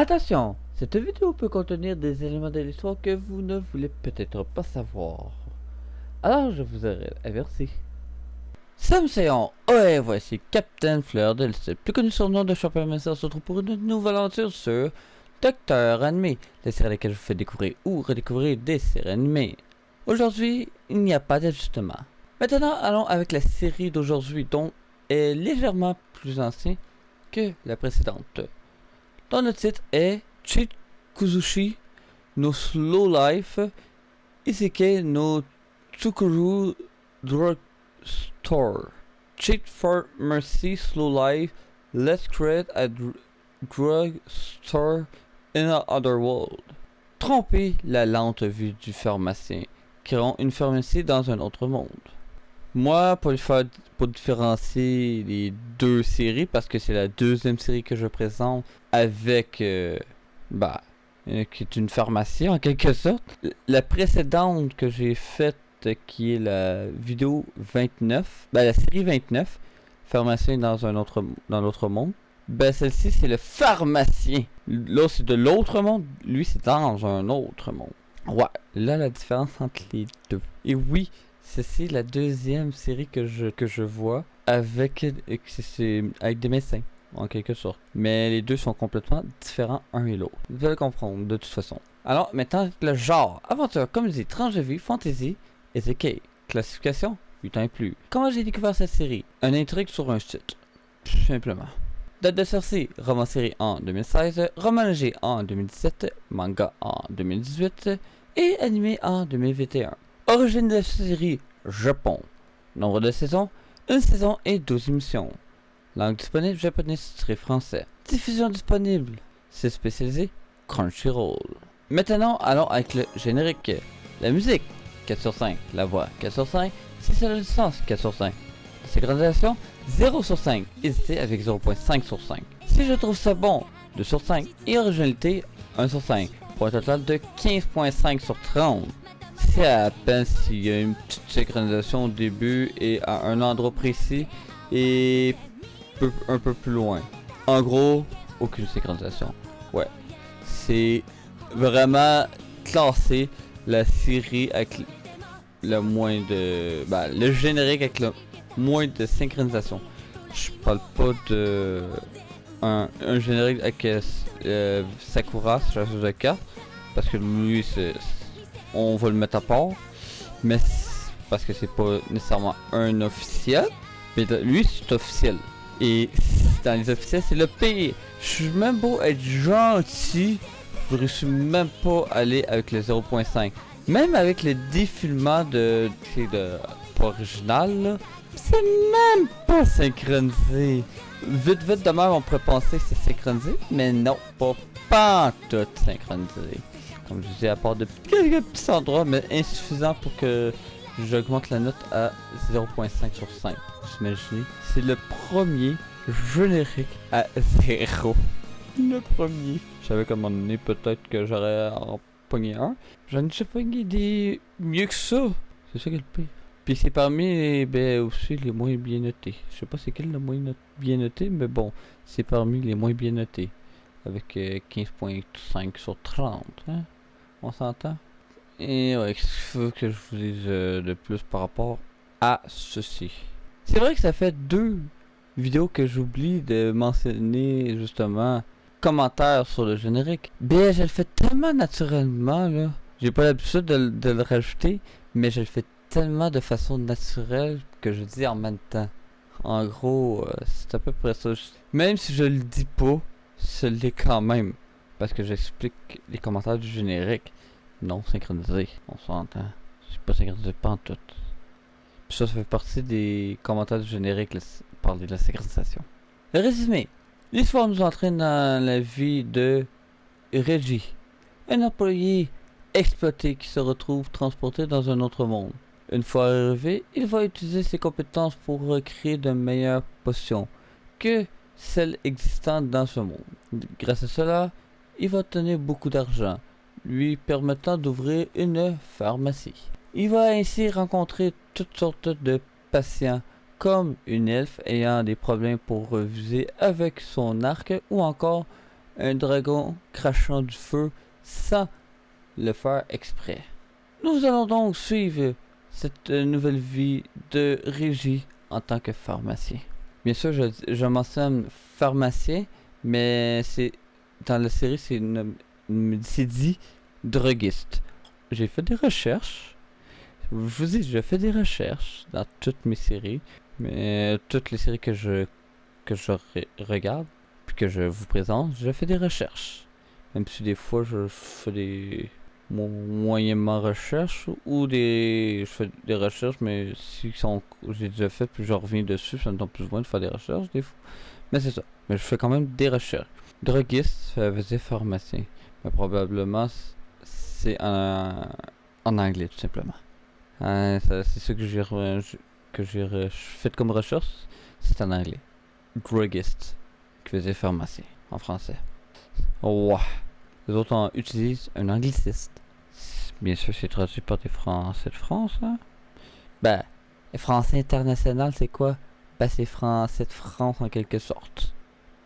Attention, cette vidéo peut contenir des éléments de l'histoire que vous ne voulez peut-être pas savoir. Alors je vous aurais averti. Samseon, ouais, voici Captain Fleur de Lys, plus connu sur le nom de Champion Master, se retrouve pour une nouvelle aventure sur Docteur Animé, la série à laquelle je vous fais découvrir ou redécouvrir des séries animées. Aujourd'hui, il n'y a pas d'ajustement. Maintenant, allons avec la série d'aujourd'hui, dont est légèrement plus ancien que la précédente, dont le titre est Chikuzushi no Slow Life Isekai no Tsukuru Drugstore. Cheat for Mercy Slow Life Let's Create a Drugstore in a Other World. Tromper la lente vue du pharmacien, créons une pharmacie dans un autre monde. Moi, pour différencier les deux séries, parce que c'est la deuxième série que je présente avec, qui est une pharmacie en quelque sorte. La précédente que j'ai faite, qui est la vidéo 29, la série 29, pharmacien dans l'autre monde. Celle-ci, c'est le pharmacien. Là, c'est de l'autre monde. Lui, c'est dans un autre monde. Ouais, là, la différence entre les deux. Et oui, c'est la deuxième série que je vois avec des médecins, en quelque sorte. Mais les deux sont complètement différents un et l'autre. Vous allez comprendre, de toute façon. Alors, maintenant, le genre. Aventure, comédie, tranche de vie, fantasy, isekai. Classification, 8 ans et plus. Comment j'ai découvert cette série? Un intrigue sur un site. Tout simplement. Date de sortie, roman série en 2016, roman léger en 2017, manga en 2018 et animé en 2021. Origine de la série, Japon. Nombre de saisons, 1 saison et 12 émissions. Langue disponible, japonais, titré français. Diffusion disponible, c'est spécialisé, Crunchyroll. Maintenant, allons avec le générique. La musique, 4 sur 5. La voix, 4 sur 5. Si c'est la licence, 4 sur 5. Synchronisation, 0 sur 5. Hésitez avec 0.5 sur 5. Si je trouve ça bon, 2 sur 5. Et originalité, 1 sur 5. Pour un total de 15.5 sur 30. C'est à peine s'il y a une petite synchronisation au début et à un endroit précis et un peu plus loin. En gros, aucune synchronisation. Ouais. C'est vraiment classé la série avec le moins de... le générique avec le moins de synchronisation. Je parle pas de... Un générique avec Sakura, chasseur de cartes, parce que lui, on va le mettre à part, mais parce que c'est pas nécessairement un officiel, mais lui c'est officiel. Et dans les officiels, c'est le pire. Je suis même beau être gentil, je réussis même pas à aller avec le 0.5. Même avec le défilement de pas original, là, c'est même pas synchronisé. Vite de même, on pourrait penser que c'est synchronisé, mais non, pas tout synchronisé. Comme je disais, à part de quelques petits endroits, mais insuffisant pour que j'augmente la note à 0.5 sur 5. Vous imaginez, c'est le premier générique à 0. Le premier. Je savais qu'à un moment donné, peut-être que j'aurais en pogné un. J'en ai déjà pogné des mieux que ça. C'est ça qui est le pire. Puis c'est parmi aussi les moins bien notés. Je sais pas c'est quel le moins bien noté, mais bon, c'est parmi les moins bien notés. Avec 15.5 sur 30. Hein? On s'entend? Et ouais, qu'est-ce qu'il faut que je vous dise de plus par rapport à ceci? C'est vrai que ça fait 2 vidéos que j'oublie de mentionner justement commentaires sur le générique. Je le fais tellement naturellement là. J'ai pas l'habitude de le rajouter, mais je le fais tellement de façon naturelle que je dis en même temps. En gros, c'est à peu près ça. Même si je le dis pas, je l'ai quand même. Parce que j'explique les commentaires du générique non synchronisés. On s'entend. C'est pas synchronisé pas en tout. Puis ça fait partie des commentaires du générique, parler de la synchronisation. Le résumé. L'histoire nous entraîne dans la vie de Reggie, un employé exploité qui se retrouve transporté dans un autre monde. Une fois arrivé, il va utiliser ses compétences pour recréer de meilleures potions que celles existantes dans ce monde. Grâce à cela, il va obtenir beaucoup d'argent, lui permettant d'ouvrir une pharmacie. Il va ainsi rencontrer toutes sortes de patients, comme une elfe ayant des problèmes pour viser avec son arc, ou encore un dragon crachant du feu sans le faire exprès. Nous allons donc suivre cette nouvelle vie de Régie en tant que pharmacien. Bien sûr, je mentionne pharmacien, mais c'est dans la série, c'est dit droguiste. J'ai fait des recherches. Je vous dis, je fais des recherches dans toutes mes séries, mais toutes les séries que je regarde, puis que je vous présente, je fais des recherches. Même si des fois je fais des moyennement recherches ou je fais des recherches, mais si j'ai déjà fait puis je reviens dessus, ça me donne plus besoin de faire des recherches des fois. Mais c'est ça. Mais je fais quand même des recherches. Droguiste, ça veut dire pharmacien. Mais probablement c'est en anglais tout simplement. C'est ça que j'ai fait comme recherche, c'est en anglais. Druggist, qui veut dire pharmacien en français. Ouais. Les autres utilisent un angliciste. Bien sûr, c'est traduit par des Français de France, hein? Ben, les Français international, c'est quoi? Ben, c'est Français de France en quelque sorte.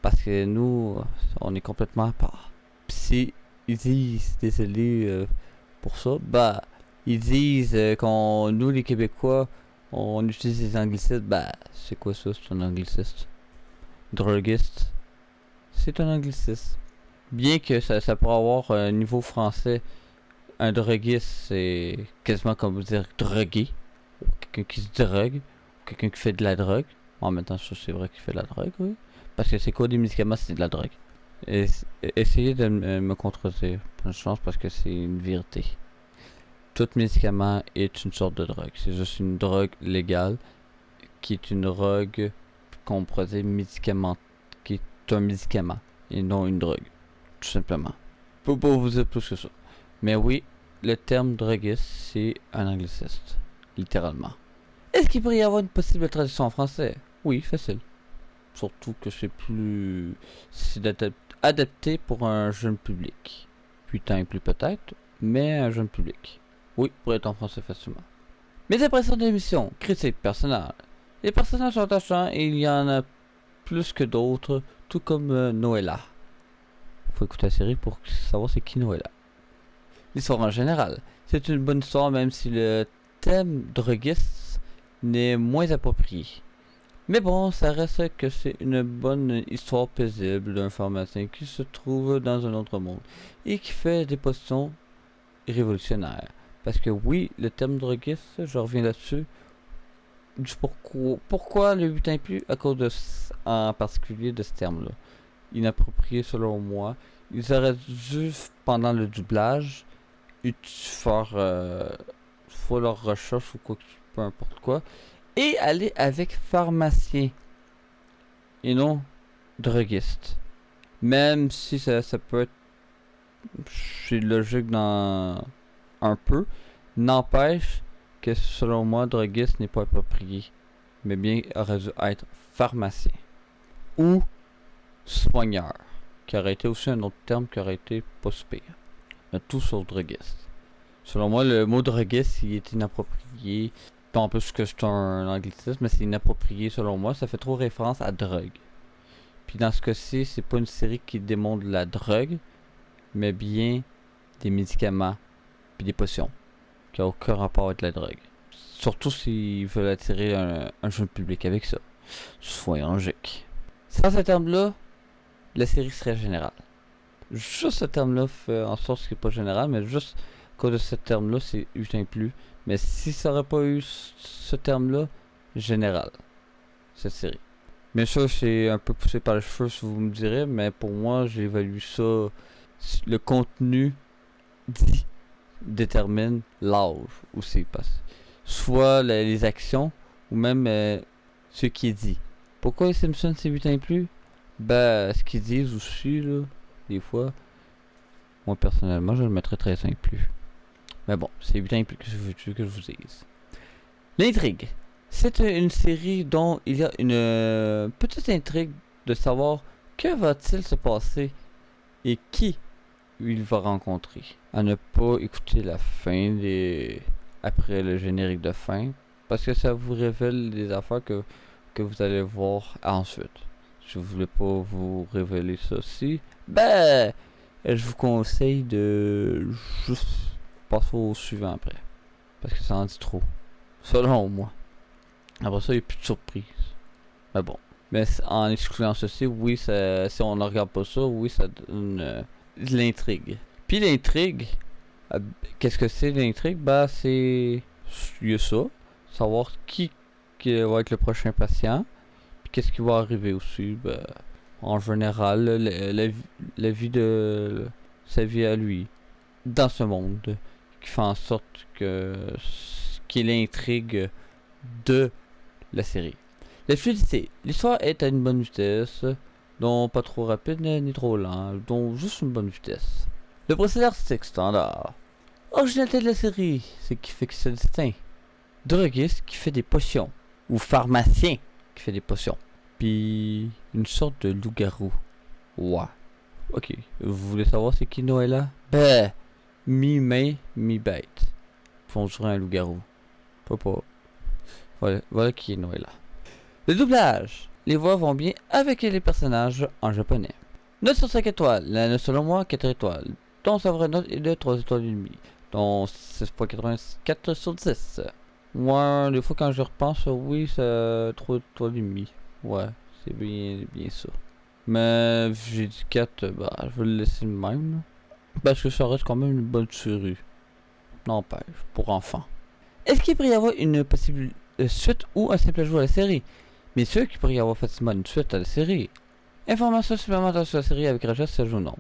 Parce que nous, on est complètement à part. Pis si ils disent, désolé pour ça, ben, ils disent nous, les Québécois, on utilise les anglicistes. Ben, c'est quoi ça? C'est un angliciste. Droguiste, c'est un anglicisme. Bien que ça pourrait avoir un niveau français, un droguiste, c'est quasiment comme vous dire drogué. Quelqu'un qui se drogue, quelqu'un qui fait de la drogue. En même temps, ça c'est vrai qu'il fait de la drogue, oui. Parce que c'est quoi des médicaments, c'est de la drogue. Essayez de me contredire, bonne chance, parce que c'est une vérité. Tout médicament est une sorte de drogue. C'est juste une drogue légale, qui est une drogue qu'on pourrait dire médicament, qui est un médicament, et non une drogue. Tout simplement. Je peux pas vous dire plus que ça. Mais oui, le terme droguiste, c'est un angliciste. Littéralement. Est-ce qu'il pourrait y avoir une possible traduction en français? Oui, facile. Surtout que c'est adapté pour un jeune public. 8 ans et plus peut-être, mais un jeune public. Oui, pour être en français facilement. Mes impressions de l'émission, critiques personnelles. Les personnages sont attachants et il y en a plus que d'autres, tout comme Noëlla. Faut écouter la série pour savoir c'est qui Noëlla. L'histoire en général. C'est une bonne histoire même si le thème droguiste n'est moins approprié. Mais bon, ça reste que c'est une bonne histoire paisible d'un pharmacien qui se trouve dans un autre monde et qui fait des potions révolutionnaires. Parce que oui, le thème droguiste, je reviens là-dessus. Pourquoi le 8 ans et plus? À cause en particulier de ce terme-là. Inapproprié selon moi. Ils auraient dû, pendant le doublage, faire soit leur recherche ou quoi, peu importe quoi, et aller avec pharmacien et non droguiste. Même si ça peut être, c'est logique dans un peu, n'empêche que selon moi, droguiste n'est pas approprié, mais bien aurait dû être pharmacien ou soigneur, qui aurait été aussi un autre terme qui aurait été pas super. Mais tout sauf droguiste. Selon moi, le mot droguiste, il est inapproprié. Pas en plus que c'est un anglicisme, mais c'est inapproprié selon moi. Ça fait trop référence à drogue. Puis dans ce cas-ci, c'est pas une série qui démontre la drogue, mais bien des médicaments puis des potions qui n'ont aucun rapport avec la drogue. Surtout s'ils veulent attirer un jeune public avec ça. Soyons logiques. Sans ce terme-là, la série serait générale. Juste ce terme-là fait en sorte que c'est pas général, mais juste à cause de ce terme-là, c'est 8 ans et plus. Mais si ça aurait pas eu ce terme-là, général, cette série. Bien sûr, c'est un peu poussé par les cheveux, si vous me direz, mais pour moi, j'évalue ça. Le contenu dit détermine l'âge aussi. Soit les actions, ou même ce qui est dit. Pourquoi les Simpsons c'est 8 ans et plus? Ben, ce qu'ils disent aussi, là, des fois, moi personnellement, je le mettrais 13 ans et plus. Mais bon, c'est 8 ans et plus que je vous dise. L'intrigue. C'est une série dont il y a une petite intrigue de savoir que va-t-il se passer et qui il va rencontrer. À ne pas écouter la fin après le générique de fin, parce que ça vous révèle des affaires que vous allez voir ensuite. Je voulais pas vous révéler ça aussi, ben, je vous conseille de juste passer au suivant après. Parce que ça en dit trop. Selon moi. Après ça, il n'y a plus de surprise. Mais bon. Mais en excluant ceci, oui, ça, si on ne regarde pas ça, oui, ça donne de l'intrigue. Puis l'intrigue, qu'est-ce que c'est l'intrigue? Ben, c'est. Il y a ça. Savoir qui va être le prochain patient. Puis qu'est-ce qui va arriver aussi? Ben, en général, la vie de. Sa vie à lui. Dans ce monde. Qui fait en sorte que. Qui est l'intrigue de la série. La fluidité. L'histoire est à une bonne vitesse, donc pas trop rapide ni trop lent, donc juste une bonne vitesse. Le procédé artistique standard. Originalité de la série, c'est qui fait que c'est distinct. Droguiste qui fait des potions, ou pharmacien qui fait des potions. Puis une sorte de loup-garou. Ouais. Ok, vous voulez savoir c'est qui Noëlla? Ben, mi-main, mi-bête. Font jouer un loup-garou. Pas. Voilà qui est Noëlla. Le doublage. Les voix vont bien avec les personnages en japonais. Note sur 5 étoiles. La note selon moi, 4 étoiles. Dont sa vraie note est de 3 étoiles et demie. Donc 6.84 sur 10. Moi, des fois quand je repense, oui, c'est 3 étoiles et demie. Ouais, c'est bien ça. Mais vu que j'ai dit 4, bah, je vais le laisser de même. Parce que ça reste quand même une bonne série. N'empêche, pour enfants. Est-ce qu'il pourrait y avoir une possible suite ou un simple ajout à la série? Bien sûr qu'il pourrait y avoir facilement une suite à la série. Informations supplémentaires sur la série avec Raja s'ajoute ou non.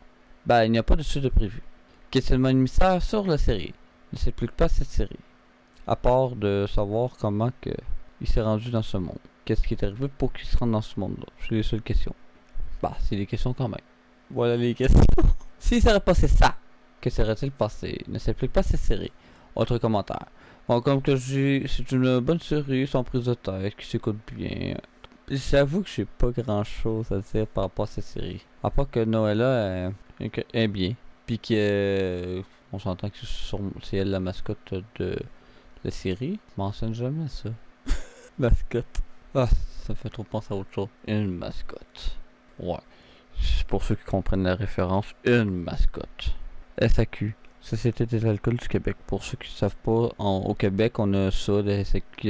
Ben, il n'y a pas de suite de prévu. Questionnement de mystère sur la série. Ne s'explique pas cette série. À part de savoir comment que il s'est rendu dans ce monde. Qu'est-ce qui est arrivé pour qu'il se rende dans ce monde-là? C'est les seules questions. Bah, c'est des questions quand même. Voilà les questions. S'il serait passé ça, que serait-il passé? Ne s'explique pas cette série. Autre commentaire. Bon, comme que je dis, c'est une bonne série sans prise de tête, qui s'écoute bien. J'avoue que j'ai pas grand chose à dire par rapport à cette série. À part que Noëlla est bien. Puis que on s'entend que c'est elle la mascotte de la série. Je mentionne jamais ça. Mascotte. Ah, ça fait trop penser à autre chose. Une mascotte. Ouais. C'est pour ceux qui comprennent la référence, une mascotte. SAQ. Société des alcools du Québec. Pour ceux qui ne savent pas, au Québec, on a ça, la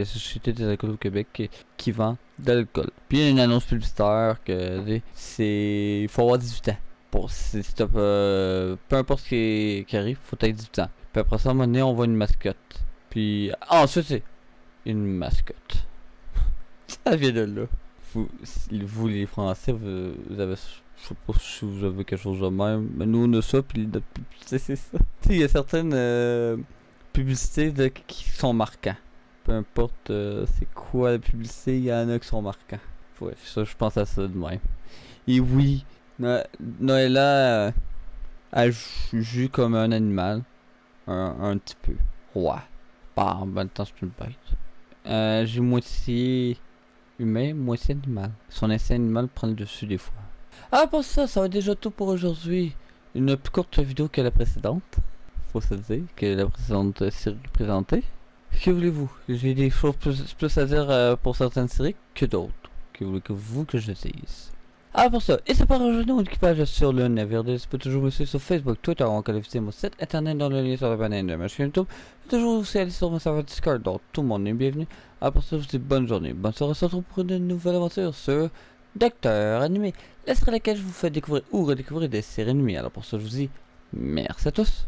Société des alcools du Québec qui vend de l'alcool. Puis il y a une annonce publicitaire que c'est. Il faut avoir 18 ans. Pour, peu importe ce qui arrive, il faut être 18 ans. Puis après ça, à un moment donné, on voit une mascotte. Puis. Ensuite, c'est une mascotte. Ça vient de là. Vous les Français, vous avez. Je sais pas si vous avez quelque chose de même, mais nous on a ça, puis notre publicité c'est ça. Tu sais, il y a certaines publicités qui sont marquantes. Peu importe c'est quoi la publicité, il y en a qui sont marquants. Ouais, ça, je pense à ça de même. Et oui, Noëlla elle joue comme un animal, un petit peu. Ouais. Bah, en même temps, c'est une bête. J'ai moitié humain, moitié animal. Son instinct animal prend le dessus des fois. Ah, pour ça va être déjà tout pour aujourd'hui. Une plus courte vidéo que la précédente. Faut se dire que la précédente série présentée. Que voulez-vous? J'ai des choses plus à dire pour certaines séries que d'autres. Que voulez-vous que je dise? Ah, pour ça, et c'est pas rejoindre mon équipage sur le navire. Tu peux toujours me suivre sur Facebook, Twitter, ou encore visiter mon site internet dans le lien sur la banane de ma chaîne YouTube. Toujours aussi aller sur mon serveur Discord, donc tout le monde est bienvenu. Ah, pour ça, je vous dis bonne journée. Bonne soirée, on se retrouve pour une nouvelle aventure sur Docteur Animé, la série à laquelle je vous fais découvrir ou redécouvrir des séries animées. Alors pour ça, je vous dis merci à tous.